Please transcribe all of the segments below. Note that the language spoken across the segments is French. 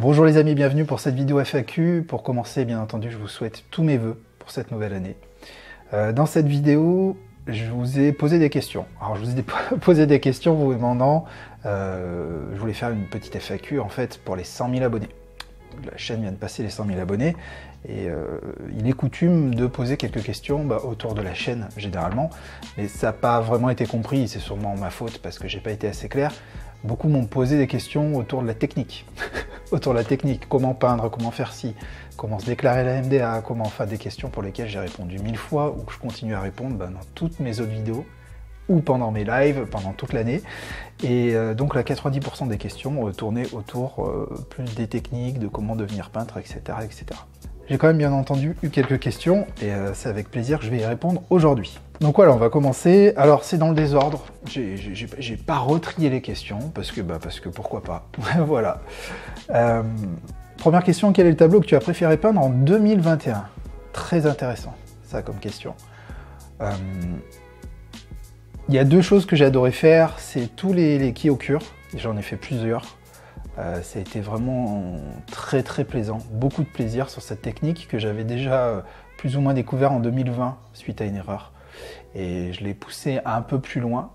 Bonjour les amis, bienvenue pour cette vidéo FAQ. Pour commencer, bien entendu, je vous souhaite tous mes vœux pour cette nouvelle année. Dans cette vidéo, je vous ai posé des questions. Alors, je vous ai posé des questions vous demandant, je voulais faire une petite FAQ en fait pour les 100 000 abonnés. La chaîne vient de passer les 100 000 abonnés et il est coutume de poser quelques questions autour de la chaîne généralement, mais ça n'a pas vraiment été compris, c'est sûrement ma faute parce que j'ai pas été assez clair. Beaucoup m'ont posé des questions autour de la technique. Autour de la technique, comment peindre, comment faire ci, comment se déclarer la MDA, comment faire des questions pour lesquelles j'ai répondu 1000 fois ou que je continue à répondre dans toutes mes autres vidéos ou pendant mes lives, pendant toute l'année. Et donc là, 90% des questions tournaient autour plus des techniques, de comment devenir peintre, etc. etc. J'ai quand même bien entendu eu quelques questions et c'est avec plaisir que je vais y répondre aujourd'hui. Donc voilà, on va commencer. Alors c'est dans le désordre, j'ai pas retrié les questions parce que pourquoi pas. Voilà. Première question, quel est le tableau que tu as préféré peindre en 2021? Très intéressant, ça comme question. Il y a deux choses que j'ai adoré faire, c'est tous les Kyokure, j'en ai fait plusieurs. Ça a été vraiment très plaisant, beaucoup de plaisir sur cette technique que j'avais déjà plus ou moins découvert en 2020 suite à une erreur. Et je l'ai poussé un peu plus loin.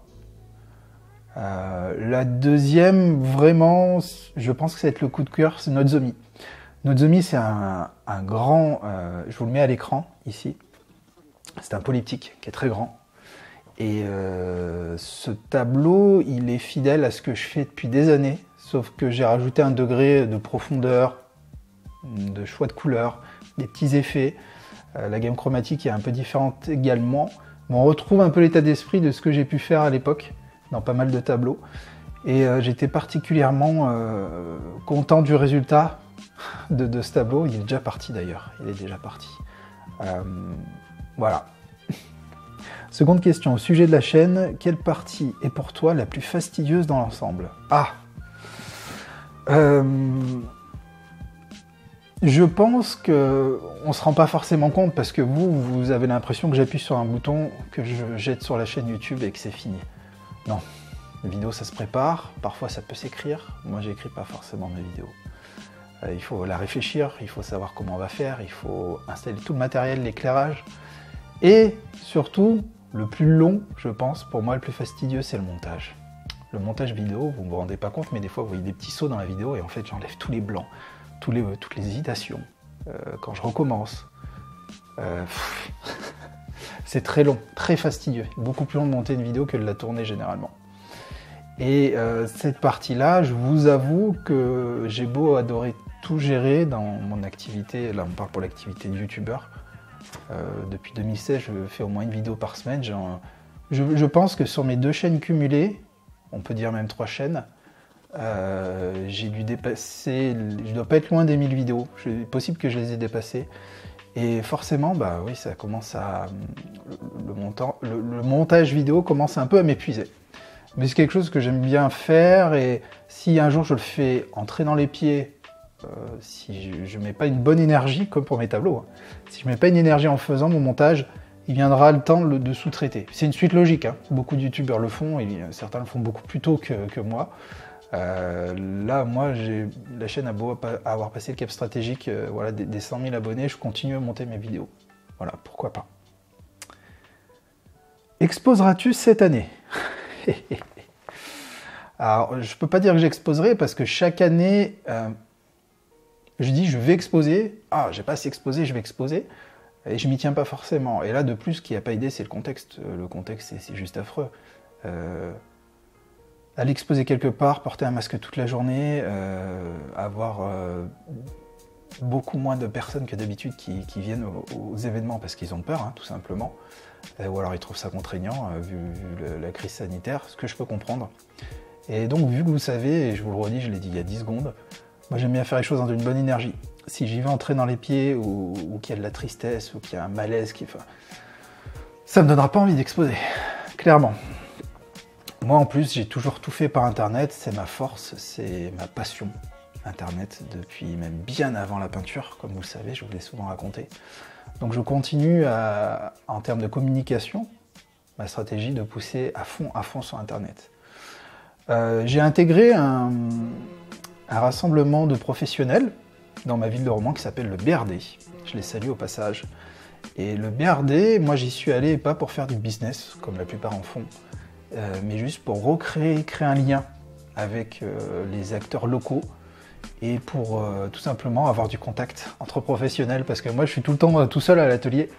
La deuxième, vraiment, je pense que ça va être le coup de cœur, c'est Nozomi. Nozomi, c'est un grand, je vous le mets à l'écran ici, c'est un polyptyque qui est très grand. Et ce tableau, il est fidèle à ce que je fais depuis des années, sauf que j'ai rajouté un degré de profondeur, de choix de couleurs, des petits effets. La gamme chromatique est un peu différente également, mais on retrouve un peu l'état d'esprit de ce que j'ai pu faire à l'époque, dans pas mal de tableaux. Et j'étais particulièrement content du résultat de ce tableau. Il est déjà parti d'ailleurs, il est déjà parti. Voilà. Seconde question, au sujet de la chaîne, quelle partie est pour toi la plus fastidieuse dans l'ensemble? Je pense qu'on ne se rend pas forcément compte parce que vous avez l'impression que j'appuie sur un bouton, que je jette sur la chaîne YouTube et que c'est fini. Non, les vidéos ça se prépare, parfois ça peut s'écrire, moi j'écris pas forcément mes vidéos. Il faut la réfléchir, il faut savoir comment on va faire, il faut installer tout le matériel, l'éclairage. Et surtout, le plus long, je pense, pour moi le plus fastidieux, c'est le montage. Le montage vidéo, vous ne vous rendez pas compte, mais des fois vous voyez des petits sauts dans la vidéo et en fait j'enlève tous les blancs, toutes les hésitations. Quand je recommence, c'est très long, très fastidieux. Beaucoup plus long de monter une vidéo que de la tourner généralement. Et cette partie-là, je vous avoue que j'ai beau adorer tout gérer dans mon activité, là on parle pour l'activité de youtubeur. Depuis 2016, je fais au moins une vidéo par semaine. Je pense que sur mes 2 chaînes cumulées, on peut dire même 3 chaînes, j'ai dû dépasser, je dois pas être loin des 1000 vidéos. C'est possible que je les ai dépassées. Et forcément, oui, ça commence à, le montage vidéo commence un peu à m'épuiser. Mais c'est quelque chose que j'aime bien faire et si un jour je le fais en traînant les pieds, si je ne mets pas une bonne énergie, comme pour mes tableaux, hein. Si je ne mets pas une énergie en faisant mon montage, il viendra le temps de sous-traiter. C'est une suite logique, hein. Beaucoup de youtubeurs le font, et certains le font beaucoup plus tôt que moi. Là, moi, la chaîne a beau avoir passé le cap stratégique voilà, des 100 000 abonnés, je continue à monter mes vidéos. Voilà, pourquoi pas. Exposeras-tu cette année? Alors, je peux pas dire que j'exposerai parce que chaque année, je dis je vais exposer, j'ai pas assez exposé, je vais exposer, et je m'y tiens pas forcément. Et là, de plus, ce qui n'a pas aidé, c'est le contexte. Le contexte, c'est juste affreux. Aller exposer quelque part, porter un masque toute la journée, avoir beaucoup moins de personnes que d'habitude qui viennent aux événements parce qu'ils ont peur, hein, tout simplement. Ou alors ils trouvent ça contraignant, vu la crise sanitaire, ce que je peux comprendre. Et donc, vu que vous savez, et je vous le redis, je l'ai dit il y a 10 secondes, moi j'aime bien faire les choses dans une bonne énergie. Si j'y vais entrer dans les pieds, ou qu'il y a de la tristesse, ou qu'il y a un malaise, ça me donnera pas envie d'exposer, clairement. Moi en plus, j'ai toujours tout fait par internet, c'est ma force, c'est ma passion, internet, depuis même bien avant la peinture, comme vous le savez, je vous l'ai souvent raconté. Donc je continue en termes de communication, ma stratégie de pousser à fond sur internet. J'ai intégré un rassemblement de professionnels dans ma ville de Romans qui s'appelle le BRD. Je les salue au passage. Et le BRD, moi j'y suis allé pas pour faire du business, comme la plupart en font, mais juste pour créer un lien avec les acteurs locaux et pour tout simplement avoir du contact entre professionnels, parce que moi je suis tout le temps tout seul à l'atelier.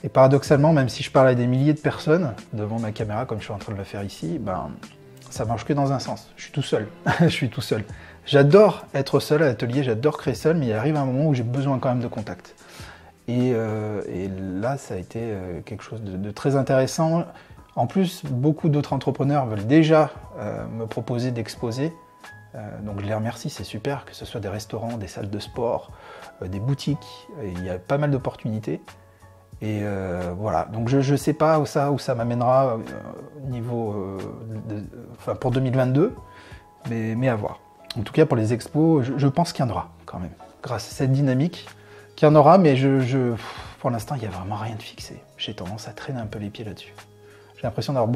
Et paradoxalement, même si je parle à des milliers de personnes devant ma caméra, comme je suis en train de le faire ici, ben, ça marche que dans un sens. Je suis tout seul. Je suis tout seul. J'adore être seul à l'atelier, j'adore créer seul, mais il arrive un moment où j'ai besoin quand même de contact. Et là, ça a été quelque chose de très intéressant. En plus, beaucoup d'autres entrepreneurs veulent déjà me proposer d'exposer. Donc je les remercie, c'est super, que ce soit des restaurants, des salles de sport, des boutiques. Il y a pas mal d'opportunités. Et voilà, donc je ne sais pas où ça m'amènera niveau enfin pour 2022, mais à voir. En tout cas pour les expos, je pense qu'il y en aura quand même, grâce à cette dynamique, qu'il y en aura, mais pour l'instant il n'y a vraiment rien de fixé. J'ai tendance à traîner un peu les pieds là-dessus. J'ai l'impression d'avoir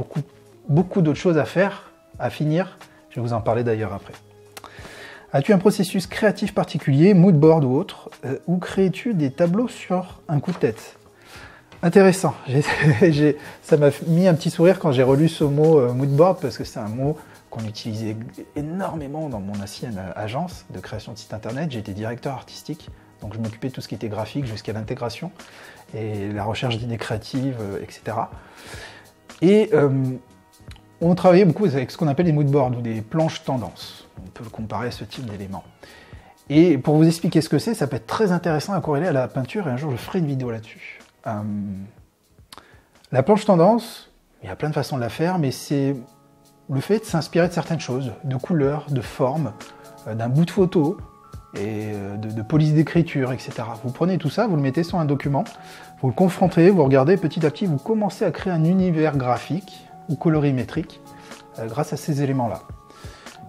beaucoup d'autres choses à faire, à finir, je vais vous en parler d'ailleurs après. As-tu un processus créatif particulier, moodboard ou autre, ou crées-tu des tableaux sur un coup de tête ? Intéressant, ça m'a mis un petit sourire quand j'ai relu ce mot moodboard, parce que c'est un mot qu'on utilisait énormément dans mon ancienne agence de création de site internet. J'étais directeur artistique, donc je m'occupais de tout ce qui était graphique jusqu'à l'intégration et la recherche d'idées créatives, etc. Et on travaillait beaucoup avec ce qu'on appelle des moodboards ou des planches tendances. On peut le comparer à ce type d'éléments. Et pour vous expliquer ce que c'est, ça peut être très intéressant à corréler à la peinture, et un jour je ferai une vidéo là-dessus. La planche tendance, il y a plein de façons de la faire, mais c'est le fait de s'inspirer de certaines choses, de couleurs, de formes, d'un bout de photo, et de police d'écriture, etc. Vous prenez tout ça, vous le mettez sur un document, vous le confrontez, vous regardez, petit à petit, vous commencez à créer un univers graphique ou colorimétrique grâce à ces éléments-là.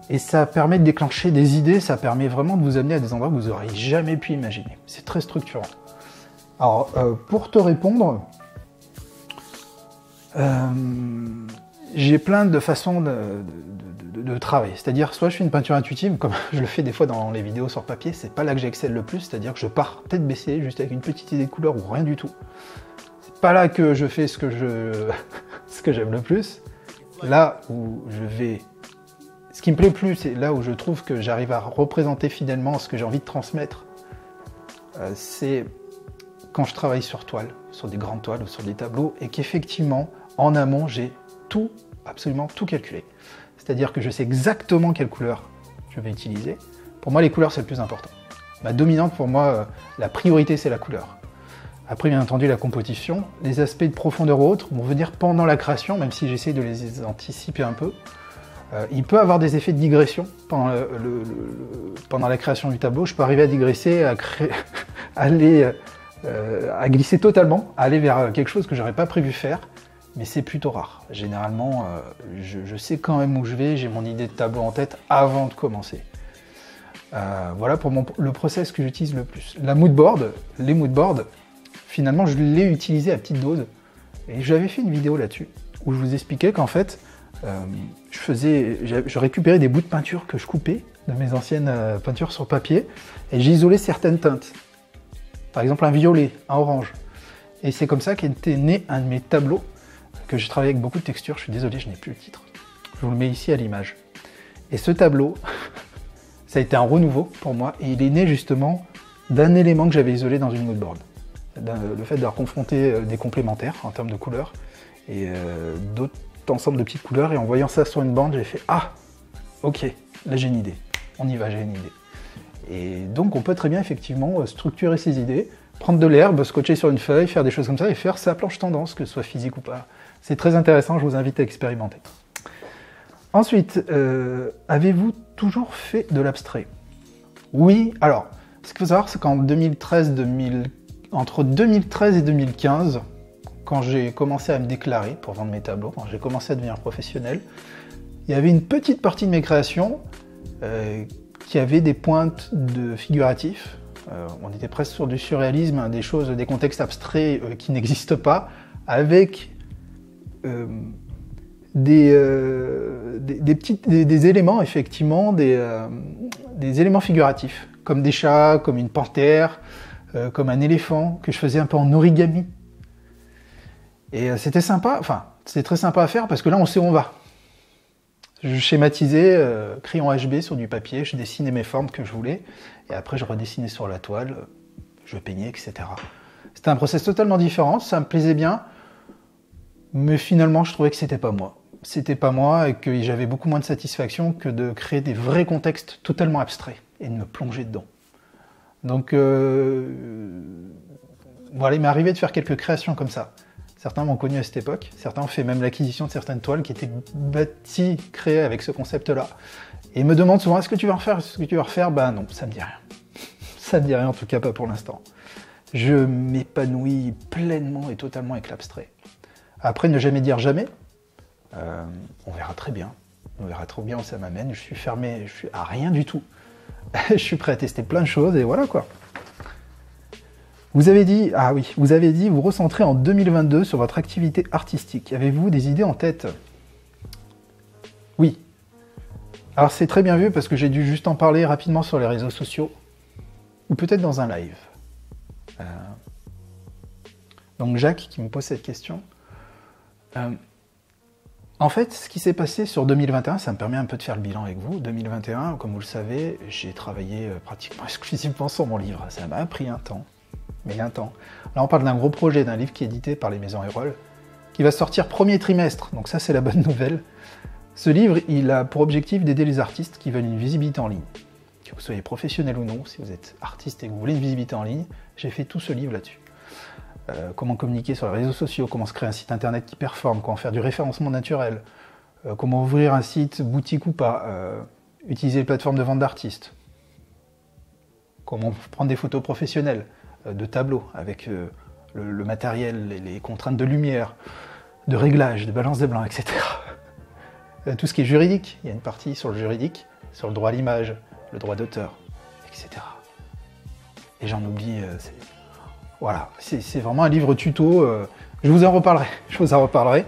Et ça permet de déclencher des idées, ça permet vraiment de vous amener à des endroits que vous n'auriez jamais pu imaginer. C'est très structurant. Alors, pour te répondre, j'ai plein de façons de travailler. C'est-à-dire, soit je fais une peinture intuitive, comme je le fais des fois dans les vidéos sur papier, c'est pas là que j'excelle le plus, c'est-à-dire que je pars tête baissée, juste avec une petite idée de couleur ou rien du tout. C'est pas là que je fais ce que j'aime le plus. Là où je vais... Ce qui me plaît plus, c'est là où je trouve que j'arrive à représenter fidèlement ce que j'ai envie de transmettre. C'est quand je travaille sur toile, sur des grandes toiles ou sur des tableaux, et qu'effectivement, en amont, j'ai tout, absolument tout calculé. C'est-à-dire que je sais exactement quelle couleur je vais utiliser. Pour moi, les couleurs, c'est le plus important. Ma dominante, pour moi, la priorité, c'est la couleur. Après, bien entendu, la composition. Les aspects de profondeur ou autres vont venir pendant la création, même si j'essaie de les anticiper un peu. Il peut avoir des effets de digression pendant la création du tableau. Je peux arriver à digresser, à glisser totalement, à aller vers quelque chose que j'aurais pas prévu faire, mais c'est plutôt rare. Généralement, je sais quand même où je vais, j'ai mon idée de tableau en tête avant de commencer. Voilà pour le process que j'utilise le plus. Les moodboards, finalement, je l'ai utilisé à petite dose, et j'avais fait une vidéo là-dessus, où je vous expliquais qu'en fait, je récupérais des bouts de peinture que je coupais de mes anciennes peintures sur papier, et j'isolais certaines teintes. Par exemple un violet, un orange. Et c'est comme ça qu'était né un de mes tableaux, que j'ai travaillé avec beaucoup de textures. Je suis désolé, je n'ai plus le titre. Je vous le mets ici à l'image. Et ce tableau, ça a été un renouveau pour moi, et il est né justement d'un élément que j'avais isolé dans une moodboard. Le fait d'avoir confronté des complémentaires en termes de couleurs, et d'autres ensemble de petites couleurs, et en voyant ça sur une bande, j'ai fait « Ah, ok, là j'ai une idée. On y va, j'ai une idée. » Et donc on peut très bien effectivement structurer ses idées, prendre de l'herbe, scotcher sur une feuille, faire des choses comme ça, et faire sa planche tendance, que ce soit physique ou pas. C'est très intéressant, je vous invite à expérimenter. Ensuite, avez-vous toujours fait de l'abstrait? Oui, alors, ce qu'il faut savoir, c'est qu'en entre 2013 et 2015, quand j'ai commencé à me déclarer pour vendre mes tableaux, quand j'ai commencé à devenir professionnel, il y avait une petite partie de mes créations qui avait des pointes de figuratif. On était presque sur du surréalisme, des contextes abstraits qui n'existent pas, avec des éléments, effectivement, des éléments figuratifs, comme des chats, comme une panthère, comme un éléphant, que je faisais un peu en origami. Et c'était sympa, enfin, c'était très sympa à faire parce que là, on sait où on va. Je schématisais, crayon HB sur du papier, je dessinais mes formes que je voulais, et après je redessinais sur la toile, je peignais, etc. C'était un process totalement différent, ça me plaisait bien, mais finalement je trouvais que c'était pas moi. C'était pas moi et que j'avais beaucoup moins de satisfaction que de créer des vrais contextes totalement abstraits et de me plonger dedans. Donc voilà, il m'est arrivé de faire quelques créations comme ça. Certains m'ont connu à cette époque, certains ont fait même l'acquisition de certaines toiles qui étaient bâties, créées avec ce concept-là. Et ils me demandent souvent, est-ce que tu vas en refaire? Est-ce que tu vas refaire? Ben non, ça me dit rien. Ça me dit rien, en tout cas pas pour l'instant. Je m'épanouis pleinement et totalement avec l'abstrait. Après, ne jamais dire jamais. On verra très bien. On verra trop bien où ça m'amène. Je suis fermé, je suis à rien du tout. Je suis prêt à tester plein de choses et voilà quoi. Vous avez dit, ah oui, vous avez dit vous recentrez en 2022 sur votre activité artistique. Avez-vous des idées en tête? Oui. Alors c'est très bien vu parce que j'ai dû juste en parler rapidement sur les réseaux sociaux ou peut-être dans un live. Donc Jacques qui me pose cette question. En fait, ce qui s'est passé sur 2021, ça me permet un peu de faire le bilan avec vous. 2021, comme vous le savez, j'ai travaillé pratiquement exclusivement sur mon livre. Ça m'a pris un temps. Mais un temps. Là, on parle d'un gros projet, d'un livre qui est édité par les Maisons Erol, qui va sortir premier trimestre. Donc ça, c'est la bonne nouvelle. Ce livre, il a pour objectif d'aider les artistes qui veulent une visibilité en ligne. Que vous soyez professionnel ou non, si vous êtes artiste et que vous voulez une visibilité en ligne, j'ai fait tout ce livre là-dessus. Comment communiquer sur les réseaux sociaux, comment se créer un site internet qui performe, comment faire du référencement naturel, comment ouvrir un site boutique ou pas, utiliser les plateformes de vente d'artistes, comment prendre des photos professionnelles, de tableaux avec le matériel, les contraintes de lumière, de réglage, de balance des blancs, etc. Tout ce qui est juridique, il y a une partie sur le juridique, sur le droit à l'image, le droit d'auteur, etc. Et j'en oublie, voilà, c'est vraiment un livre tuto, je vous en reparlerai,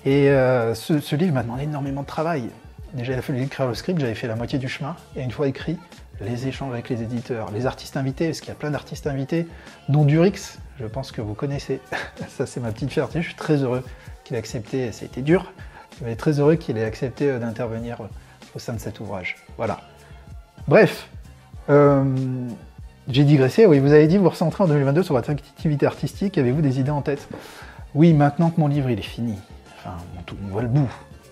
et ce livre m'a demandé énormément de travail. Déjà, il a fallu écrire le script, j'avais fait la moitié du chemin, et une fois écrit, les échanges avec les éditeurs, les artistes invités, parce qu'il y a plein d'artistes invités, dont Durix, je pense que vous connaissez. Ça, c'est ma petite fierté. Je suis très heureux qu'il ait accepté, ça a été dur, mais très heureux qu'il ait accepté d'intervenir au sein de cet ouvrage. Voilà. Bref, j'ai digressé. Oui, vous avez dit vous recentrez en 2022 sur votre activité artistique. Avez-vous des idées en tête? Oui, maintenant que mon livre il est fini, enfin, on voit le bout.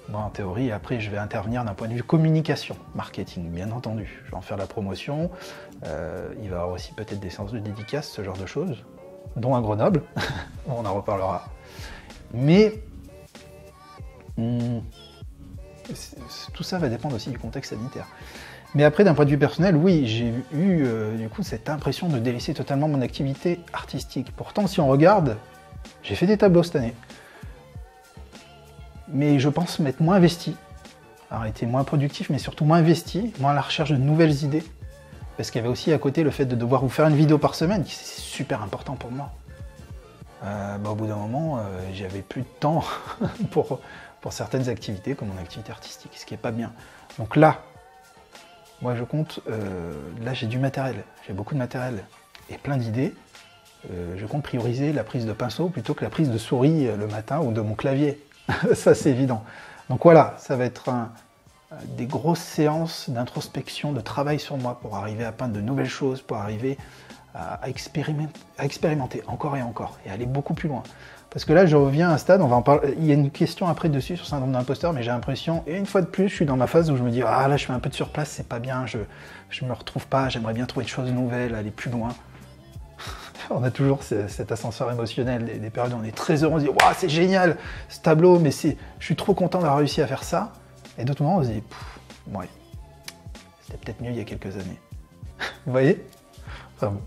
Bon, en théorie, après, je vais intervenir d'un point de vue communication, marketing, bien entendu. Je vais en faire la promotion. Il va y avoir aussi peut-être des séances de dédicaces, ce genre de choses, dont à Grenoble. On en reparlera. Mais tout ça va dépendre aussi du contexte sanitaire. Mais après, d'un point de vue personnel, oui, j'ai eu du coup cette impression de délaisser totalement mon activité artistique. Pourtant, si on regarde, j'ai fait des tableaux cette année. Mais je pense m'être moins investi, alors été moins productif, mais surtout moins investi, moins à la recherche de nouvelles idées. Parce qu'il y avait aussi à côté le fait de devoir vous faire une vidéo par semaine, qui c'est super important pour moi. Au bout d'un moment, j'avais plus de temps pour certaines activités, comme mon activité artistique, ce qui n'est pas bien. Donc là, moi je compte, là j'ai du matériel, j'ai beaucoup de matériel et plein d'idées. Je compte prioriser la prise de pinceau plutôt que la prise de souris le matin ou de mon clavier. Ça, c'est évident. Donc voilà, ça va être des grosses séances d'introspection, de travail sur moi pour arriver à peindre de nouvelles choses, pour arriver à expérimenter encore et encore, et aller beaucoup plus loin. Parce que là, je reviens à un stade, on va en parler. Il y a une question après dessus sur le syndrome d'imposteur, mais j'ai l'impression, et une fois de plus, je suis dans ma phase où je me dis, ah là, je fais un peu de surplace, c'est pas bien, je me retrouve pas, j'aimerais bien trouver des choses nouvelles, aller plus loin. On a toujours cet ascenseur émotionnel, des périodes où on est très heureux, on se dit « Waouh, c'est génial, ce tableau, mais je suis trop content d'avoir réussi à faire ça ». Et d'autres moments, on se dit « Ouais, c'était peut-être mieux il y a quelques années ». Vous voyez? Enfin bon.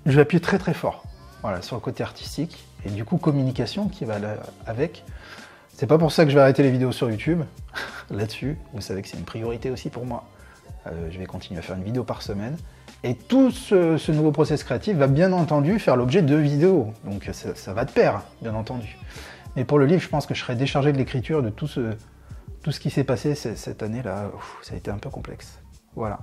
Je vais appuyer très très fort voilà, sur le côté artistique, et du coup communication qui va avec. C'est pas pour ça que je vais arrêter les vidéos sur YouTube, là-dessus. Vous savez que c'est une priorité aussi pour moi. Je vais continuer à faire une vidéo par semaine. Et tout ce nouveau process créatif va bien entendu faire l'objet de vidéos. Donc ça va de pair, bien entendu. Mais pour le livre, je pense que je serais déchargé de l'écriture, de tout ce qui s'est passé cette année-là. Ça a été un peu complexe. Voilà.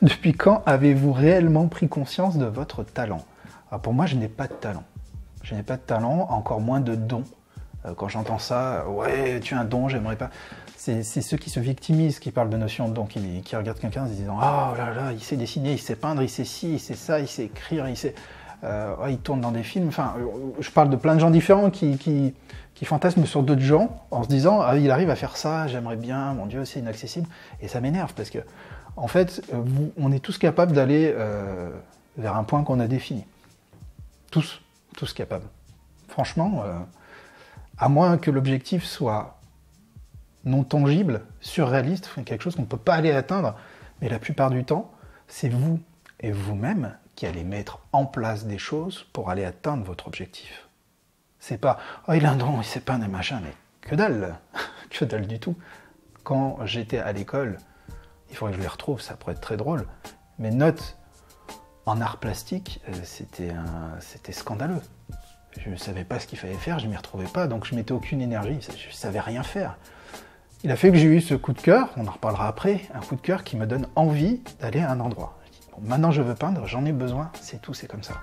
Depuis quand avez-vous réellement pris conscience de votre talent? Alors pour moi, je n'ai pas de talent. Je n'ai pas de talent, encore moins de don. Quand j'entends ça, ouais, tu as un don, j'aimerais pas. C'est ceux qui se victimisent, qui parlent de notion de don, qui regardent quelqu'un en se disant, oh là là, il sait dessiner, il sait peindre, il sait ci, il sait ça, il sait écrire, il tourne dans des films. Enfin, je parle de plein de gens différents qui fantasment sur d'autres gens en se disant, ah, il arrive à faire ça, j'aimerais bien, mon Dieu, c'est inaccessible. Et ça m'énerve parce que, en fait, on est tous capables d'aller vers un point qu'on a défini. Tous capables. Franchement, à moins que l'objectif soit non tangible, surréaliste, quelque chose qu'on ne peut pas aller atteindre, mais la plupart du temps, c'est vous et vous-même qui allez mettre en place des choses pour aller atteindre votre objectif. C'est pas « oh, il a un don, il sait pas des machins », mais que dalle, que dalle du tout. Quand j'étais à l'école, il faudrait que je les retrouve, ça pourrait être très drôle, mes notes en art plastique, c'était scandaleux. Je ne savais pas ce qu'il fallait faire, je ne m'y retrouvais pas, donc je mettais aucune énergie, je ne savais rien faire. Il a fait que j'ai eu ce coup de cœur, on en reparlera après, un coup de cœur qui me donne envie d'aller à un endroit. Je dis, bon, maintenant je veux peindre, j'en ai besoin, c'est tout, c'est comme ça.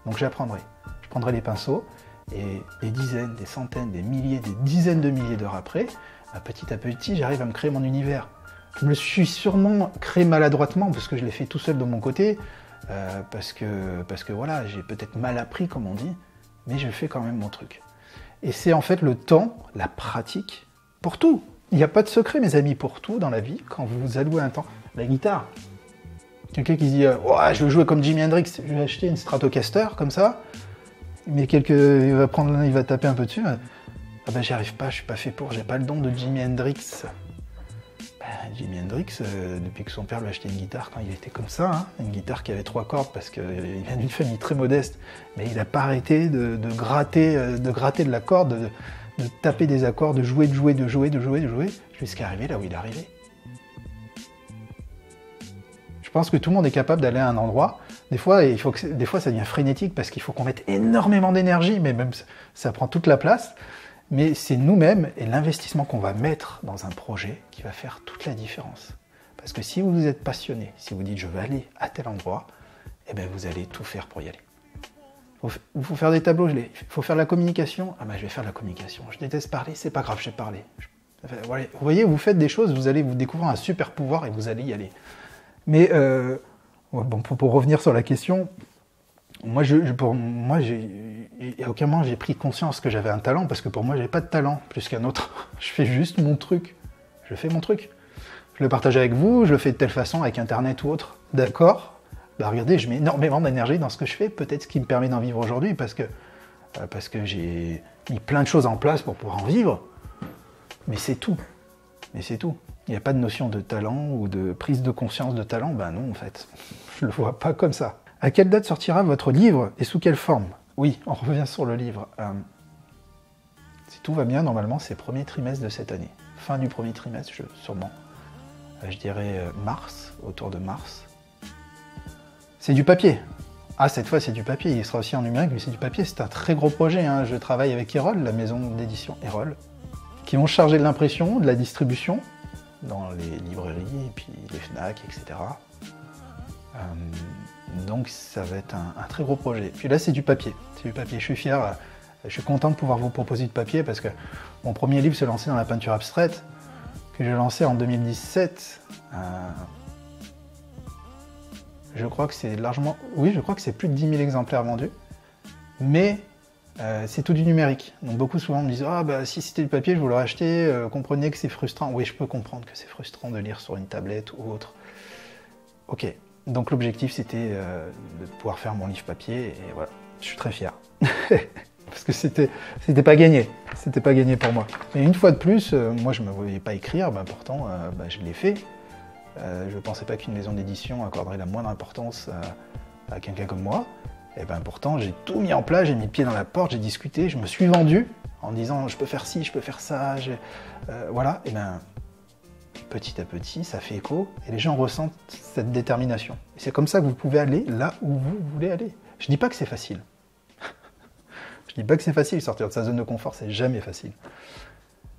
Donc j'apprendrai. Je prendrai les pinceaux, et des dizaines, des centaines, des milliers, des dizaines de milliers d'heures après, petit à petit, j'arrive à me créer mon univers. Je me suis sûrement créé maladroitement, parce que je l'ai fait tout seul de mon côté, parce que voilà, j'ai peut-être mal appris, comme on dit, mais je fais quand même mon truc. Et c'est en fait le temps, la pratique, pour tout. Il n'y a pas de secret, mes amis, pour tout dans la vie, quand vous vous allouez un temps. La guitare. Quelqu'un qui se dit oh, je veux jouer comme Jimi Hendrix, je vais acheter une Stratocaster, comme ça, mais il va taper un peu dessus. Ah ben j'y arrive pas, je suis pas fait pour, j'ai pas le don de Jimi Hendrix. Jimi Hendrix, depuis que son père lui a acheté une guitare quand il était comme ça, hein, une guitare qui avait 3 cordes parce qu'il vient d'une famille très modeste, mais il n'a pas arrêté de gratter de la corde, de taper des accords, de jouer, jusqu'à arriver là où il est arrivé. Je pense que tout le monde est capable d'aller à un endroit. Des fois, ça devient frénétique parce qu'il faut qu'on mette énormément d'énergie, mais même ça prend toute la place. Mais c'est nous-mêmes et l'investissement qu'on va mettre dans un projet qui va faire toute la différence. Parce que si vous êtes passionné, si vous dites je veux aller à tel endroit, eh bien vous allez tout faire pour y aller. Il faut faire des tableaux, il faut faire de la communication. Ah ben je vais faire de la communication. Je déteste parler, c'est pas grave, je vais parler. Vous voyez, vous faites des choses, vous allez vous découvrir un super pouvoir et vous allez y aller. Mais bon, pour revenir sur la question, moi, à aucun moment j'ai pris conscience que j'avais un talent, parce que pour moi, j'avais pas de talent plus qu'un autre. Je fais juste mon truc. Je fais mon truc. Je le partage avec vous, je le fais de telle façon, avec Internet ou autre. D'accord ? Bah regardez, je mets énormément d'énergie dans ce que je fais, peut-être ce qui me permet d'en vivre aujourd'hui, parce que j'ai mis plein de choses en place pour pouvoir en vivre. Mais c'est tout. Mais c'est tout. Il n'y a pas de notion de talent ou de prise de conscience de talent. Ben non, en fait. Je le vois pas comme ça. À quelle date sortira votre livre et sous quelle forme? Oui, on revient sur le livre. Si tout va bien, normalement, c'est premier trimestre de cette année. Fin du premier trimestre, sûrement. Je dirais mars, autour de mars. C'est du papier. Ah, cette fois, c'est du papier. Il sera aussi en numérique, mais c'est du papier. C'est un très gros projet, hein. Je travaille avec Erol, la maison d'édition Erol, qui vont charger de l'impression, de la distribution, dans les librairies, et puis les FNAC, etc. Donc ça va être un très gros projet. Puis là, c'est du papier. C'est du papier. Je suis fier, je suis content de pouvoir vous proposer du papier, parce que mon premier livre se lançait dans la peinture abstraite, que j'ai lancé en 2017. Je crois que c'est largement... Oui, je crois que c'est plus de 10 000 exemplaires vendus. Mais c'est tout du numérique. Donc beaucoup souvent me disent « Ah bah si c'était du papier, je vous l'aurais acheté, comprenez que c'est frustrant. » Oui, je peux comprendre que c'est frustrant de lire sur une tablette ou autre. Ok, donc l'objectif c'était de pouvoir faire mon livre papier, et voilà, je suis très fier. Parce que c'était pas gagné. C'était pas gagné pour moi. Mais une fois de plus, moi je me voyais pas écrire, pourtant je l'ai fait. Je ne pensais pas qu'une maison d'édition accorderait la moindre importance à quelqu'un comme moi. Et pourtant, j'ai tout mis en place, j'ai mis le pied dans la porte, j'ai discuté, je me suis vendu en disant je peux faire ci, je peux faire ça. Voilà, et petit à petit, ça fait écho et les gens ressentent cette détermination. Et c'est comme ça que vous pouvez aller là où vous voulez aller. Je ne dis pas que c'est facile. Je dis pas que c'est facile, sortir de sa zone de confort, c'est jamais facile.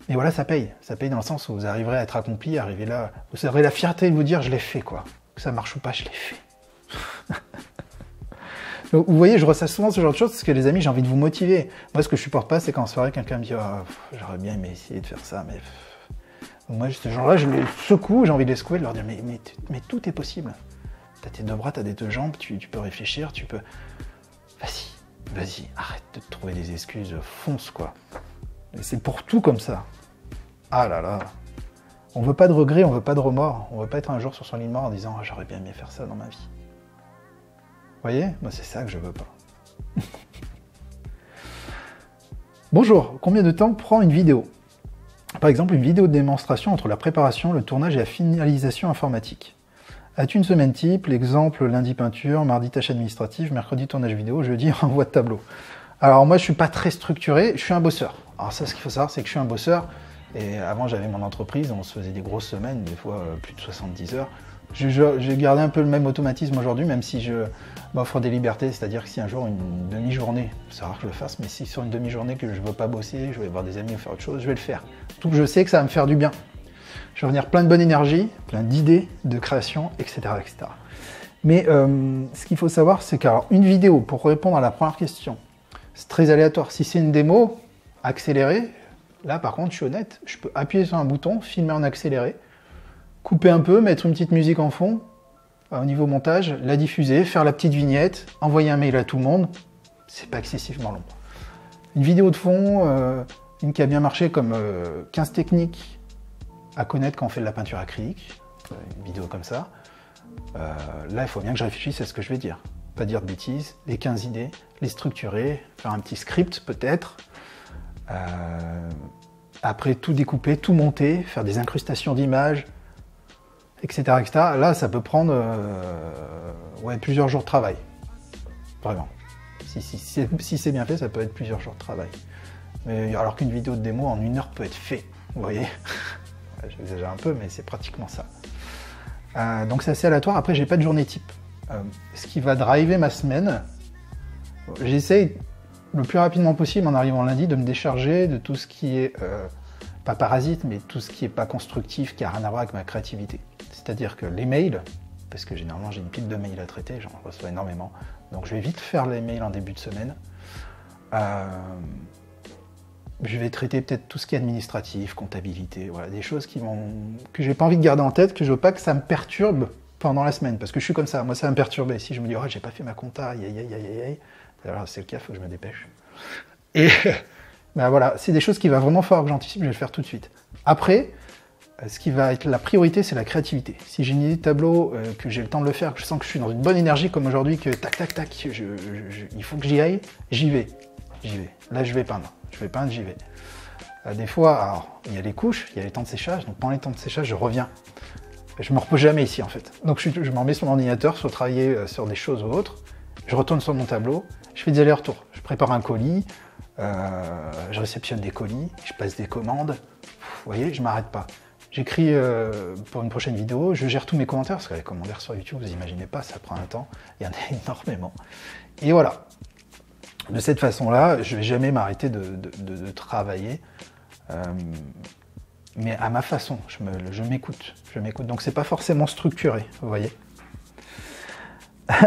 Mais voilà, ça paye. Ça paye dans le sens où vous arriverez à être accompli, arriver là, vous aurez la fierté de vous dire, je l'ai fait, quoi. Que ça marche ou pas, je l'ai fait. Donc, vous voyez, je ressens souvent ce genre de choses parce que les amis, j'ai envie de vous motiver. Moi, ce que je supporte pas, c'est qu'en soirée, quelqu'un me dit oh, j'aurais bien aimé essayer de faire ça, mais moi, ce genre-là, je les secoue, j'ai envie de les secouer, de leur dire mais tout est possible. T'as tes deux bras, t'as tes deux jambes, tu peux réfléchir, tu peux. Vas-y, arrête de te trouver des excuses, fonce quoi. Et c'est pour tout comme ça. Ah là là. On veut pas de regrets, on veut pas de remords, on veut pas être un jour sur son lit de mort en disant oh, j'aurais bien aimé faire ça dans ma vie. Vous voyez? Moi, c'est ça que je veux pas. Bonjour, combien de temps prend une vidéo? Par exemple, une vidéo de démonstration entre la préparation, le tournage et la finalisation informatique. As-tu une semaine type? L'exemple, lundi peinture, mardi tâche administrative, mercredi tournage vidéo, jeudi envoi de tableau. Alors moi, je suis pas très structuré, je suis un bosseur. Alors ça, ce qu'il faut savoir, c'est que je suis un bosseur. Et avant, j'avais mon entreprise, on se faisait des grosses semaines, des fois plus de 70 heures. J'ai gardé un peu le même automatisme aujourd'hui, même si je m'offre des libertés, c'est-à-dire que si un jour, une demi-journée, c'est rare que je le fasse, mais si sur une demi-journée que je ne veux pas bosser, je vais voir des amis ou faire autre chose, je vais le faire. Donc je sais que ça va me faire du bien. Je vais revenir plein de bonne énergie, plein d'idées, de création, etc. etc. Mais ce qu'il faut savoir, c'est qu'une vidéo, pour répondre à la première question, c'est très aléatoire. Si c'est une démo accélérée, là par contre, je suis honnête, je peux appuyer sur un bouton, filmer en accéléré, couper un peu, mettre une petite musique en fond, au niveau montage, la diffuser, faire la petite vignette, envoyer un mail à tout le monde, c'est pas excessivement long. Une vidéo de fond, une qui a bien marché comme 15 techniques à connaître quand on fait de la peinture acrylique, une vidéo comme ça, là il faut bien que je réfléchisse à ce que je vais dire. Pas dire de bêtises, les 15 idées, les structurer, faire un petit script peut-être, après tout découper, tout monter, faire des incrustations d'images, etc., etc. Là, ça peut prendre plusieurs jours de travail. Vraiment. Si c'est bien fait, ça peut être plusieurs jours de travail. Mais, alors qu'une vidéo de démo en 1 heure peut être fait. Vous voyez? J'exagère un peu, mais c'est pratiquement ça. Donc c'est assez aléatoire. Après, j'ai pas de journée type. Ce qui va driver ma semaine, j'essaye le plus rapidement possible en arrivant lundi de me décharger de tout ce qui est pas parasite, mais tout ce qui est pas constructif, qui a rien à voir avec ma créativité. C'est-à-dire que les mails, parce que généralement j'ai une pile de mails à traiter, j'en reçois énormément, donc je vais vite faire les mails en début de semaine. Je vais traiter peut-être tout ce qui est administratif, comptabilité, voilà, des choses que j'ai pas envie de garder en tête, que je veux pas que ça me perturbe pendant la semaine, parce que je suis comme ça, moi ça va me perturber. Si je me dis oh j'ai pas fait ma compta, aïe, alors c'est le cas, faut que je me dépêche. Et ben voilà, c'est des choses qui va vraiment falloir que j'anticipe, je vais le faire tout de suite. Après, ce qui va être la priorité, c'est la créativité. Si j'ai une idée de tableau, que j'ai le temps de le faire, que je sens que je suis dans une bonne énergie comme aujourd'hui, que tac, tac, tac, il faut que j'y aille, j'y vais. Là, je vais peindre, j'y vais. Des fois, alors, il y a les couches, il y a les temps de séchage, donc pendant les temps de séchage, je reviens. Je me repose jamais ici, en fait. Donc, je m'en mets sur mon ordinateur, soit travailler sur des choses ou autres, je retourne sur mon tableau, je fais des allers-retours. Je prépare un colis, je réceptionne des colis, je passe des commandes. Vous voyez, je m'arrête pas. J'écris pour une prochaine vidéo, je gère tous mes commentaires, parce que les commentaires sur YouTube, vous imaginez pas, ça prend un temps, il y en a énormément. Et voilà. De cette façon-là, je vais jamais m'arrêter de travailler, mais à ma façon, je m'écoute. Donc c'est pas forcément structuré, vous voyez.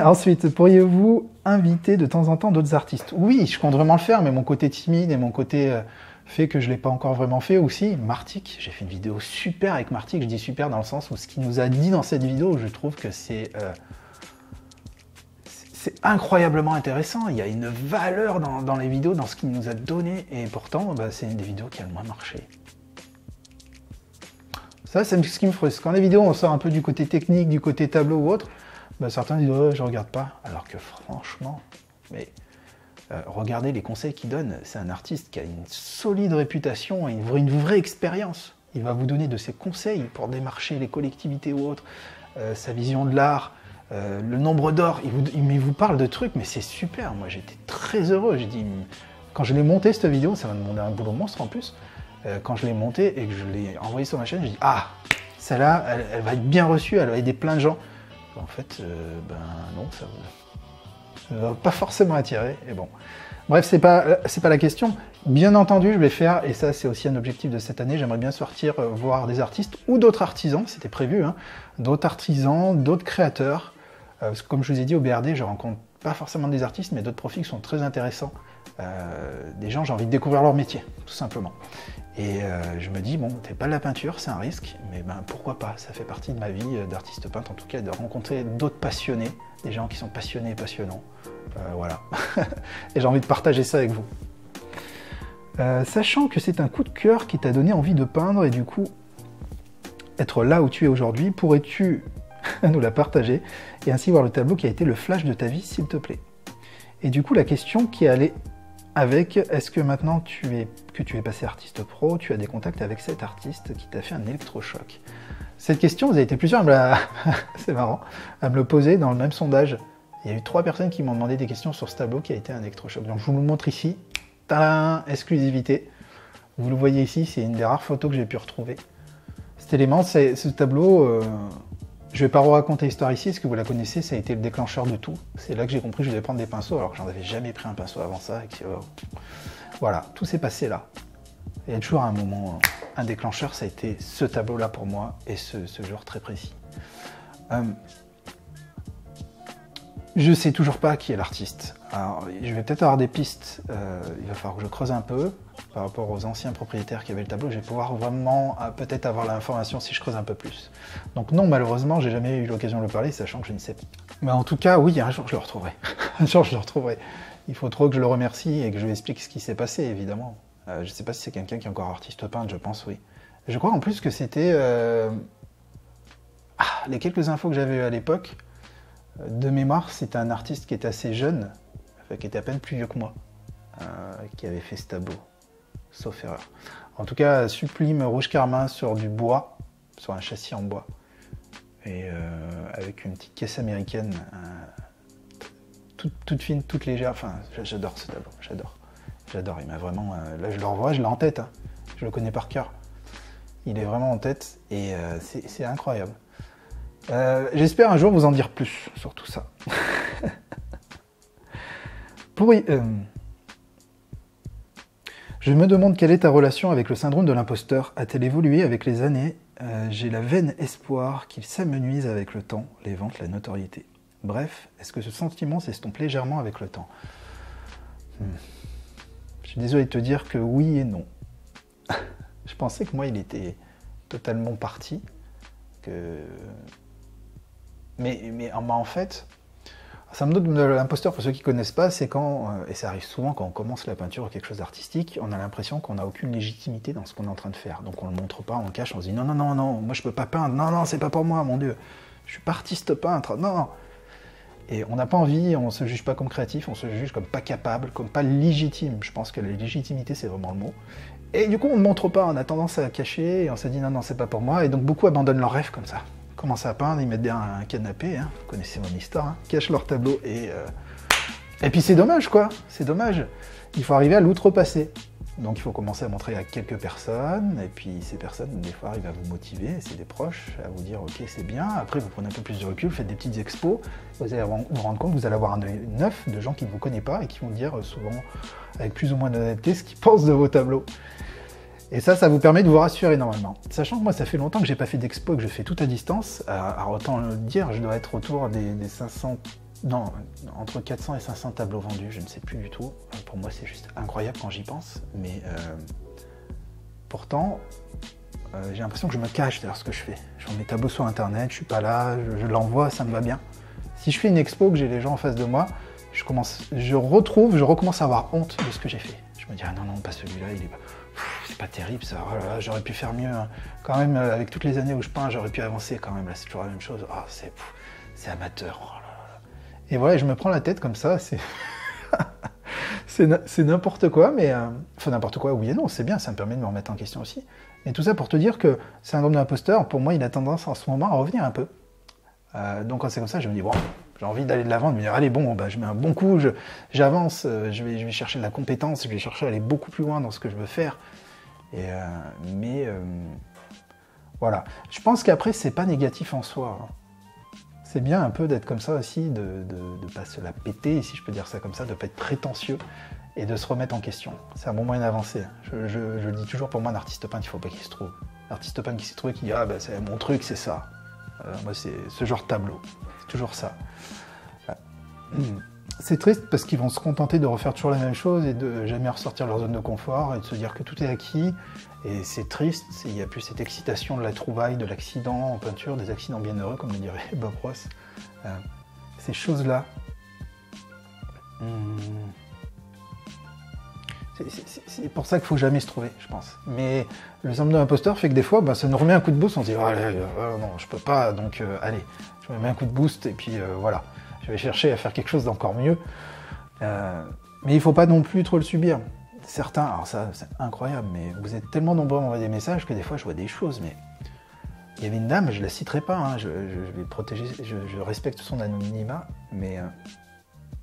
Ensuite, pourriez-vous inviter de temps en temps d'autres artistes? Oui, je compte vraiment le faire, mais mon côté timide et mon côté fait que je ne l'ai pas encore vraiment fait aussi. Martic, j'ai fait une vidéo super avec Martic, je dis super dans le sens où ce qu'il nous a dit dans cette vidéo, je trouve que c'est incroyablement intéressant. Il y a une valeur dans les vidéos, dans ce qu'il nous a donné, et pourtant, c'est une des vidéos qui a le moins marché. Ça, c'est ce qui me frustre. Quand les vidéos, on sort un peu du côté technique, du côté tableau ou autre, certains disent oh, je regarde pas, alors que franchement, mais regardez les conseils qu'il donne. C'est un artiste qui a une solide réputation et une vraie expérience. Il va vous donner de ses conseils pour démarcher les collectivités ou autres, sa vision de l'art, le nombre d'or. Il vous parle de trucs, mais c'est super. Moi, j'étais très heureux. J'ai dit, quand je l'ai monté cette vidéo, ça m'a demandé un boulot monstre en plus. Quand je l'ai monté et que je l'ai envoyé sur ma chaîne, j'ai dit ah, celle-là, elle va être bien reçue, elle va aider plein de gens. En fait, non, ça ne va pas forcément attirer. Et bon, Bref, c'est pas la question. Bien entendu, je vais faire, et ça c'est aussi un objectif de cette année, j'aimerais bien sortir voir des artistes ou d'autres artisans, c'était prévu, hein, d'autres artisans, d'autres créateurs. Parce que comme je vous ai dit, au BRD, je rencontre pas forcément des artistes, mais d'autres profils qui sont très intéressants. Des gens, j'ai envie de découvrir leur métier, tout simplement. Et je me dis, bon, c'est pas de la peinture, c'est un risque, mais ben pourquoi pas, ça fait partie de ma vie d'artiste peintre, en tout cas, de rencontrer d'autres passionnés, des gens qui sont passionnés et passionnants. Voilà. Et j'ai envie de partager ça avec vous. Sachant que c'est un coup de cœur qui t'a donné envie de peindre, et du coup, être là où tu es aujourd'hui, pourrais-tu nous la partager, et ainsi voir le tableau qui a été le flash de ta vie, s'il te plaît. Et du coup, la question qui allait avec, est-ce que maintenant que tu es passé artiste pro, tu as des contacts avec cet artiste qui t'a fait un électrochoc? Cette question, vous avez été plusieurs c'est marrant, à me le poser dans le même sondage. Il y a eu 3 personnes qui m'ont demandé des questions sur ce tableau qui a été un électrochoc. Donc je vous le montre ici. Tadam, exclusivité. Vous le voyez ici, c'est une des rares photos que j'ai pu retrouver. Cet élément, ce tableau, je ne vais pas raconter l'histoire ici, parce que vous la connaissez, ça a été le déclencheur de tout. C'est là que j'ai compris que je devais prendre des pinceaux, alors que j'en avais jamais pris un pinceau avant ça. Et que, voilà, tout s'est passé là. Il y a toujours un moment, un déclencheur, ça a été ce tableau-là pour moi, et ce jour très précis. Je sais toujours pas qui est l'artiste. Alors, je vais peut-être avoir des pistes, il va falloir que je creuse un peu, par rapport aux anciens propriétaires qui avaient le tableau, je vais pouvoir vraiment peut-être avoir l'information si je creuse un peu plus. Donc non, malheureusement, j'ai jamais eu l'occasion de le parler, sachant que je ne sais pas. Mais en tout cas, oui, un jour je le retrouverai. Un jour je le retrouverai. Il faut trop que je le remercie et que je lui explique ce qui s'est passé, évidemment. Je ne sais pas si c'est quelqu'un qui est encore artiste peintre, je pense, oui. Je crois en plus que c'était... les quelques infos que j'avais eues à l'époque, de mémoire, c'était un artiste qui était assez jeune, enfin, qui était à peine plus vieux que moi, qui avait fait ce tableau, sauf erreur. En tout cas, sublime rouge carmin sur du bois, sur un châssis en bois, et avec une petite caisse américaine, toute fine, toute légère. Enfin, j'adore ce tableau, j'adore. Il m'a vraiment, là, je le revois, je l'ai en tête, hein. Je le connais par cœur. Il est vraiment en tête et c'est incroyable. J'espère un jour vous en dire plus sur tout ça. Je me demande quelle est ta relation avec le syndrome de l'imposteur. A-t-elle évolué avec les années? J'ai la vaine espoir qu'il s'amenuise avec le temps, les ventes, la notoriété. Bref, est-ce que ce sentiment s'estompe légèrement avec le temps? Je suis désolé de te dire que oui et non. Je pensais que moi, il était totalement parti. Mais en fait, le syndrome de l'imposteur, pour ceux qui ne connaissent pas, c'est quand, et ça arrive souvent quand on commence la peinture ou quelque chose d'artistique, on a l'impression qu'on n'a aucune légitimité dans ce qu'on est en train de faire. Donc on ne le montre pas, on le cache, on se dit non, moi je peux pas peindre, non, c'est pas pour moi, mon Dieu, je suis pas artiste peintre, non. Et on n'a pas envie, on se juge pas comme créatif, on se juge comme pas capable, comme pas légitime. Je pense que la légitimité, c'est vraiment le mot. Et du coup, on ne montre pas, on a tendance à cacher, et on se dit non, c'est pas pour moi, et donc beaucoup abandonnent leurs rêves comme ça. Commencent à peindre, ils mettent derrière un canapé, hein, vous connaissez mon histoire, hein, cachent leur tableau, et puis c'est dommage, quoi, c'est dommage. Il faut arriver à l'outrepasser. Donc il faut commencer à montrer à quelques personnes, et puis ces personnes, des fois, arrivent à vous motiver, c'est des proches, à vous dire ok, c'est bien. Après, vous prenez un peu plus de recul, vous faites des petites expos, vous allez vous rendre compte que vous allez avoir un œil neuf de gens qui ne vous connaissent pas et qui vont dire souvent, avec plus ou moins d'honnêteté, ce qu'ils pensent de vos tableaux. Et ça vous permet de vous rassurer normalement. Sachant que moi, ça fait longtemps que j'ai pas fait d'expo et que je fais tout à distance. Alors autant le dire, je dois être autour des 500... Non, entre 400 et 500 tableaux vendus, je ne sais plus du tout. Pour moi, c'est juste incroyable quand j'y pense. Mais pourtant, j'ai l'impression que je me cache derrière ce que je fais. Je mets mes tableaux sur Internet, je suis pas là, je l'envoie, ça me va bien. Si je fais une expo, que j'ai les gens en face de moi, je recommence à avoir honte de ce que j'ai fait. Je me dis, ah non, pas celui-là, il est pas... C'est pas terrible ça, oh là là, j'aurais pu faire mieux. Hein. Quand même, avec toutes les années où je peins, j'aurais pu avancer quand même. Là, c'est toujours la même chose. Oh, c'est amateur. Oh là là. Et voilà, je me prends la tête comme ça. C'est n'importe quoi, mais... Enfin, n'importe quoi, oui et non, c'est bien, ça me permet de me remettre en question aussi. Mais tout ça pour te dire que c'est un syndrome de l'imposteur, pour moi, il a tendance en ce moment à revenir un peu. Donc quand c'est comme ça, je me dis, bon, j'ai envie d'aller de l'avant, de me dire, allez, bon, bah, je mets un bon coup, j'avance, je vais chercher de la compétence, je vais chercher à aller beaucoup plus loin dans ce que je veux faire. Voilà. Je pense qu'après, c'est pas négatif en soi. Hein. C'est bien un peu d'être comme ça aussi, de pas se la péter, si je peux dire ça comme ça, de pas être prétentieux, et de se remettre en question. C'est un bon moyen d'avancer. Je le dis toujours, pour moi, un artiste peintre, il ne faut pas qu'il se trouve. L'artiste peintre qui s'est trouvé, qui dit « Ah, bah, c'est mon truc, c'est ça. Moi, c'est ce genre de tableau. » C'est toujours ça. C'est triste parce qu'ils vont se contenter de refaire toujours la même chose et de jamais ressortir de leur zone de confort et de se dire que tout est acquis. Et c'est triste, il n'y a plus cette excitation de la trouvaille, de l'accident en peinture, des accidents bienheureux, comme le dirait Bob Ross. Ces choses-là, c'est pour ça qu'il ne faut jamais se trouver, je pense. Mais le syndrome de l'imposteur fait que des fois, ça nous remet un coup de boost, on se dit oh, non, je peux pas, donc allez, je me mets un coup de boost et puis voilà. Je vais chercher à faire quelque chose d'encore mieux. Mais il ne faut pas non plus trop le subir. Certains, alors ça c'est incroyable, mais vous êtes tellement nombreux à m'envoyer des messages que des fois je vois des choses. Mais il y avait une dame, je ne la citerai pas, hein, je vais protéger, je respecte son anonymat, mais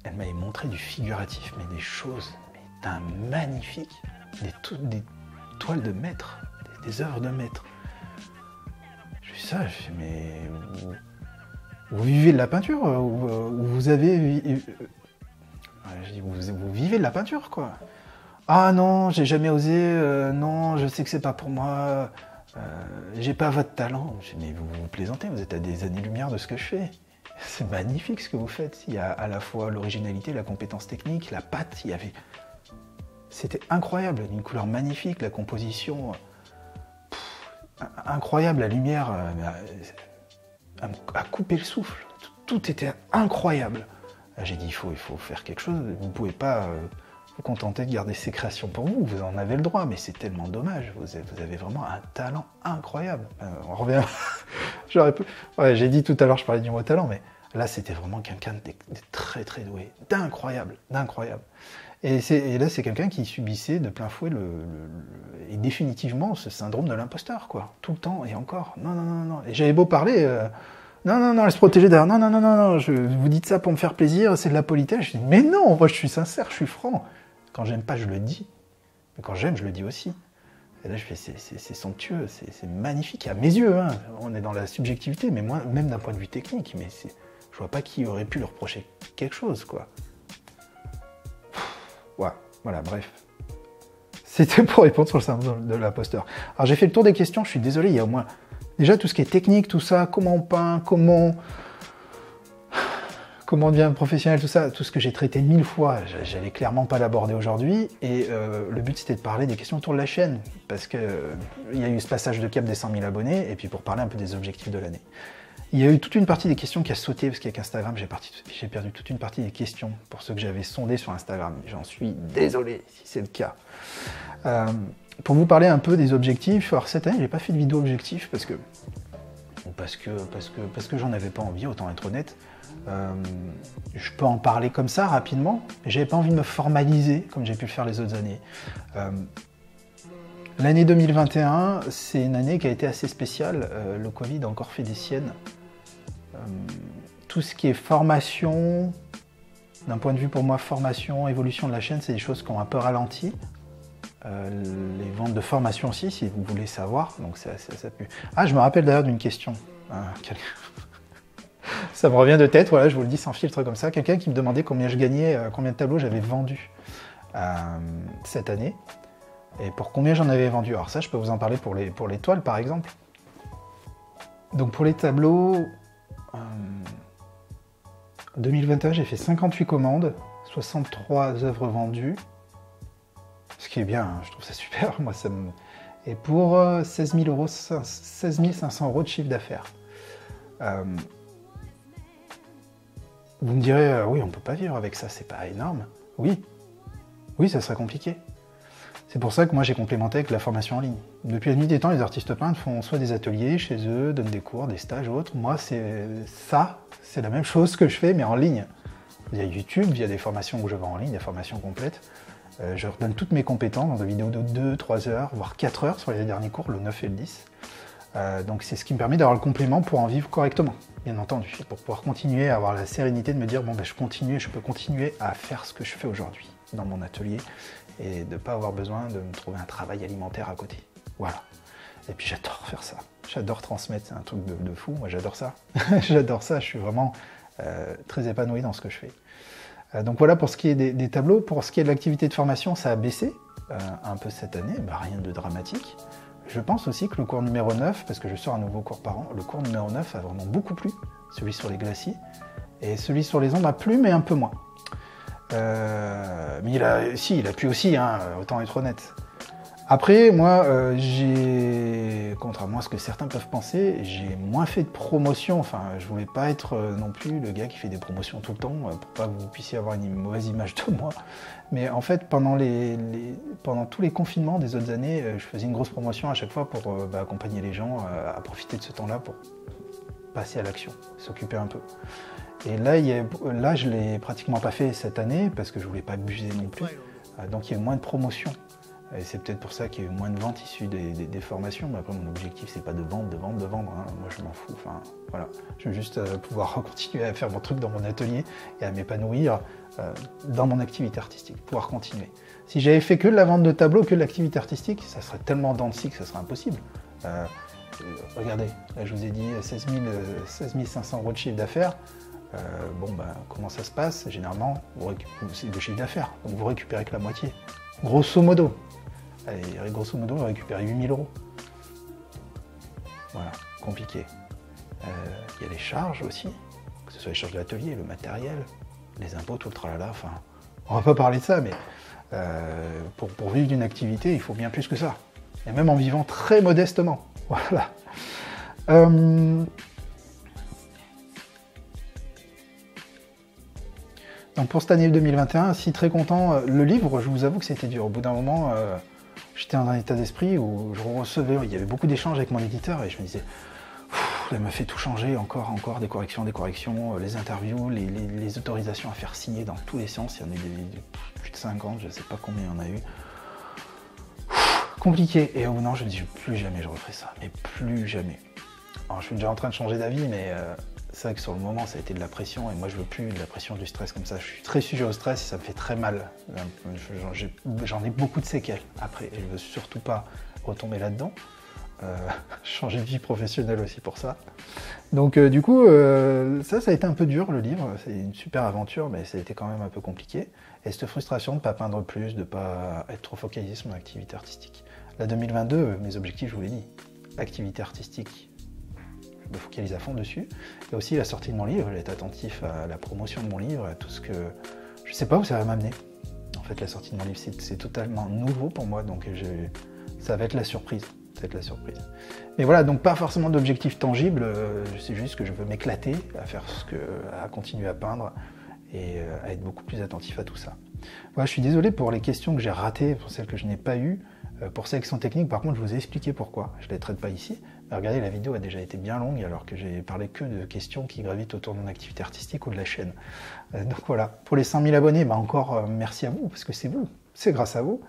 elle m'avait montré du figuratif, mais des choses d'un magnifique, des toiles de maître, des œuvres de maître. Je dis ça, je dis mais... Vous vivez de la peinture ou vous avez... Je dis, vous vivez de la peinture, quoi. Ah non, j'ai jamais osé, non, je sais que c'est pas pour moi, j'ai pas votre talent. Je dis, mais vous plaisantez, vous êtes à des années-lumière de ce que je fais. C'est magnifique ce que vous faites. Il y a à la fois l'originalité, la compétence technique, la patte, il y avait... C'était incroyable, une couleur magnifique, la composition... incroyable, la lumière... à couper le souffle. Tout était incroyable. J'ai dit, il faut faire quelque chose. Vous ne pouvez pas vous contenter de garder ces créations pour vous. Vous en avez le droit, mais c'est tellement dommage. Vous avez vraiment un talent incroyable. On revient... Ouais, j'ai dit tout à l'heure, je parlais du mot talent, mais là, c'était vraiment quelqu'un de très, très doué. D'incroyable. Et là, c'est quelqu'un qui subissait de plein fouet et définitivement ce syndrome de l'imposteur, quoi. Tout le temps et encore. Non. Et j'avais beau parler, non, laisse protéger derrière. Non, vous dites ça pour me faire plaisir, c'est de la politesse. Je dis, mais non, moi je suis sincère, je suis franc. Quand j'aime pas, je le dis. Mais quand j'aime, je le dis aussi. Et là, je fais, c'est somptueux, c'est magnifique. À mes yeux, hein. On est dans la subjectivité, mais moi, même d'un point de vue technique, mais je vois pas qui aurait pu leur reprocher quelque chose, quoi. Ouais, voilà, bref. C'était pour répondre sur le syndrome de l'imposteur. Alors j'ai fait le tour des questions, je suis désolé, il y a au moins... Déjà tout ce qui est technique, tout ça, comment on peint, comment on devient professionnel, tout ça, tout ce que j'ai traité 1000 fois, j'allais clairement pas l'aborder aujourd'hui. Et le but c'était de parler des questions autour de la chaîne, parce que il y a eu ce passage de cap des 100 000 abonnés, et puis pour parler un peu des objectifs de l'année. Il y a eu toute une partie des questions qui a sauté, parce qu'avec Instagram, j'ai perdu toute une partie des questions pour ceux que j'avais sondés sur Instagram. J'en suis désolé si c'est le cas. Pour vous parler un peu des objectifs, alors cette année, j'ai pas fait de vidéo objectif parce que j'en avais pas envie, autant être honnête. Je peux en parler comme ça, rapidement. J'avais pas envie de me formaliser, comme j'ai pu le faire les autres années. L'année 2021, c'est une année qui a été assez spéciale. Le Covid a encore fait des siennes. Tout ce qui est formation, d'un point de vue pour moi, formation, évolution de la chaîne, c'est des choses qui ont un peu ralenti. Les ventes de formation aussi, si vous voulez savoir. Donc ça pue. Ah, je me rappelle d'ailleurs d'une question. Ça me revient de tête, voilà, je vous le dis sans filtre comme ça. Quelqu'un qui me demandait combien je gagnais, combien de tableaux j'avais vendus cette année. Et pour combien j'en avais vendu. Alors ça, je peux vous en parler pour les toiles, par exemple. Donc pour les tableaux, 2021, j'ai fait 58 commandes, 63 œuvres vendues. Ce qui est bien, hein, je trouve ça super. Moi, Et pour 16 500 euros de chiffre d'affaires. Vous me direz, oui, on ne peut pas vivre avec ça, c'est pas énorme. Oui, ça serait compliqué. C'est pour ça que moi j'ai complémenté avec la formation en ligne. Depuis la nuit des temps, les artistes peintres font soit des ateliers chez eux, donnent des cours, des stages ou autres. Moi, c'est la même chose que je fais, mais en ligne. Via YouTube, via des formations où je vends en ligne, des formations complètes. Je redonne toutes mes compétences dans des vidéos de 2, 3 heures, voire 4 heures sur les derniers cours, le 9 et le 10. Donc c'est ce qui me permet d'avoir le complément pour en vivre correctement, bien entendu. Pour pouvoir continuer à avoir la sérénité de me dire, bon ben je peux continuer à faire ce que je fais aujourd'hui dans mon atelier et de ne pas avoir besoin de me trouver un travail alimentaire à côté. Voilà. Et puis j'adore faire ça. J'adore transmettre, c'est un truc de fou. Moi j'adore ça. J'adore ça, je suis vraiment très épanoui dans ce que je fais. Donc voilà pour ce qui est des tableaux. Pour ce qui est de l'activité de formation, ça a baissé un peu cette année, rien de dramatique. Je pense aussi que le cours numéro 9, parce que je sors un nouveau cours par an, le cours numéro 9 a vraiment beaucoup plu, celui sur les glaciers. Et celui sur les ombres a plu, mais un peu moins. Mais il a plu aussi, hein, autant être honnête. Après, moi, contrairement à ce que certains peuvent penser, j'ai moins fait de promotion. Enfin, je voulais pas être non plus le gars qui fait des promotions tout le temps, pour pas que vous puissiez avoir une mauvaise image de moi. Mais en fait, pendant tous les confinements des autres années, je faisais une grosse promotion à chaque fois pour accompagner les gens à profiter de ce temps-là pour passer à l'action, s'occuper un peu. Et là, je l'ai pratiquement pas fait cette année parce que je voulais pas abuser non plus. Donc il y a eu moins de promotions. Et c'est peut-être pour ça qu'il y a eu moins de ventes issues des formations. Mais après, mon objectif, c'est pas de vendre. Hein. Moi, je m'en fous. Enfin, voilà. Je veux juste pouvoir continuer à faire mon truc dans mon atelier et à m'épanouir dans mon activité artistique, pouvoir continuer. Si j'avais fait que de la vente de tableaux, que de l'activité artistique, ça serait tellement dents de scie que ça serait impossible. Regardez, là, je vous ai dit 16 500 € de chiffre d'affaires. Comment ça se passe? Généralement, c'est le chiffre d'affaires. Donc, vous récupérez que la moitié. Grosso modo. Allez, on récupère 8 000 €. Voilà, compliqué. Il y a les charges aussi, que ce soit les charges de l'atelier, le matériel, les impôts, tout le tralala. Enfin, on va pas parler de ça, mais pour vivre d'une activité, il faut bien plus que ça. Et même en vivant très modestement. Voilà. Donc pour cette année 2021, si très content, le livre, je vous avoue que c'était dur. Au bout d'un moment, j'étais dans un état d'esprit où je recevais, il y avait beaucoup d'échanges avec mon éditeur et je me disais, elle m'a fait tout changer, encore, des corrections, les interviews, les autorisations à faire signer dans tous les sens, il y en a eu plus de 50, je ne sais pas combien il y en a eu. Compliqué. Et au bout d'un moment, je me dis, plus jamais je referai ça, mais plus jamais. Alors je suis déjà en train de changer d'avis, mais c'est vrai que sur le moment, ça a été de la pression, et moi je veux plus de la pression, du stress comme ça. Je suis très sujet au stress et ça me fait très mal. J'en ai beaucoup de séquelles après, et je veux surtout pas retomber là-dedans. Changer de vie professionnelle aussi pour ça. Donc du coup, ça a été un peu dur, le livre. C'est une super aventure, mais ça a été quand même un peu compliqué. Et cette frustration de ne pas peindre plus, de ne pas être trop focalisé sur mon activité artistique. La 2022, mes objectifs, je vous l'ai dit, activité artistique, je me focalise à fond dessus. Et aussi la sortie de mon livre, être attentif à la promotion de mon livre, à tout ce que... Je sais pas où ça va m'amener. En fait, la sortie de mon livre, c'est totalement nouveau pour moi, donc ça va être la surprise. Mais voilà, donc pas forcément d'objectifs tangibles, c'est juste que je veux m'éclater à continuer à peindre et à être beaucoup plus attentif à tout ça. Voilà, je suis désolé pour les questions que j'ai ratées, pour celles que je n'ai pas eues. Pour celles qui sont techniques, par contre, je vous ai expliqué pourquoi. Je ne les traite pas ici. Mais regardez, la vidéo a déjà été bien longue, alors que j'ai parlé que de questions qui gravitent autour de mon activité artistique ou de la chaîne. Donc voilà, pour les 100 000 abonnés, encore merci à vous, parce que c'est vous, c'est grâce à vous.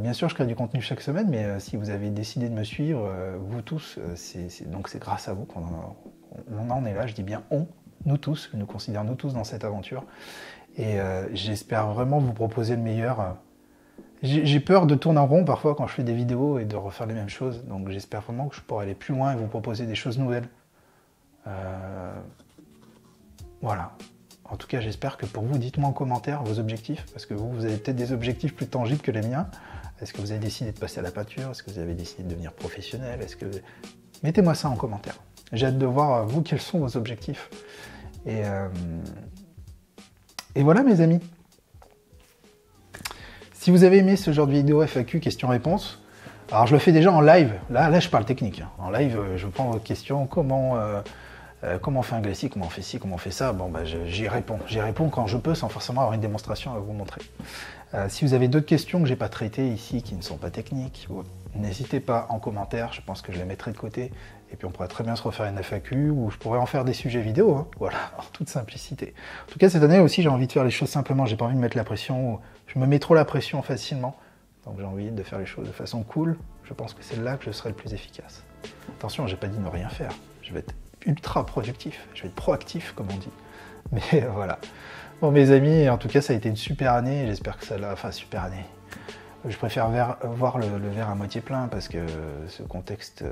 Bien sûr, je crée du contenu chaque semaine, mais si vous avez décidé de me suivre, vous tous, donc c'est grâce à vous qu'on en est là. Je dis bien on, nous tous, je nous considère nous tous dans cette aventure. Et j'espère vraiment vous proposer le meilleur. J'ai peur de tourner en rond parfois quand je fais des vidéos et de refaire les mêmes choses. Donc j'espère vraiment que je pourrai aller plus loin et vous proposer des choses nouvelles. Voilà. En tout cas, j'espère que pour vous, dites-moi en commentaire vos objectifs, parce que vous avez peut-être des objectifs plus tangibles que les miens. Est-ce que vous avez décidé de passer à la peinture? Est-ce que vous avez décidé de devenir professionnel? Mettez-moi ça en commentaire. J'ai hâte de voir, vous, quels sont vos objectifs. Et voilà, mes amis. Si vous avez aimé ce genre de vidéo FAQ, questions-réponses, alors je le fais déjà en live. Là, je parle technique. En live, je prends vos questions. Comment on fait un glacis, comment on fait ci, comment on fait ça. J'y réponds. J'y réponds quand je peux, sans forcément avoir une démonstration à vous montrer. Si vous avez d'autres questions que je n'ai pas traitées ici, qui ne sont pas techniques, n'hésitez pas en commentaire. Je pense que je les mettrai de côté. Et puis on pourrait très bien se refaire une FAQ, ou je pourrais en faire des sujets vidéo. Hein. Voilà, en toute simplicité. En tout cas, cette année aussi, j'ai envie de faire les choses simplement. J'ai pas envie de mettre la pression. Je me mets trop la pression facilement. Donc j'ai envie de faire les choses de façon cool. Je pense que c'est là que je serai le plus efficace. Attention, j'ai pas dit ne rien faire. Je vais être ultra productif. Je vais être proactif, comme on dit. Mais voilà. Bon, mes amis, en tout cas, ça a été une super année. J'espère que ça l'a... Enfin, super année. Je préfère voir le verre à moitié plein, parce que ce contexte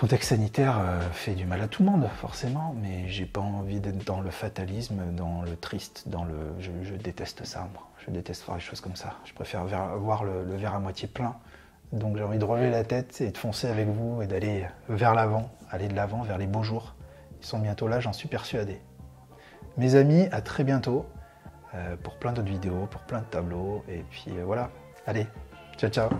contexte sanitaire fait du mal à tout le monde, forcément, mais j'ai pas envie d'être dans le fatalisme, dans le triste, dans le... Je déteste ça, moi. Je déteste faire les choses comme ça. Je préfère voir le verre à moitié plein. Donc j'ai envie de relever la tête et de foncer avec vous et d'aller vers l'avant, aller de l'avant vers les beaux jours. Ils sont bientôt là, j'en suis persuadé. Mes amis, à très bientôt pour plein d'autres vidéos, pour plein de tableaux. Et puis voilà, allez, ciao ciao.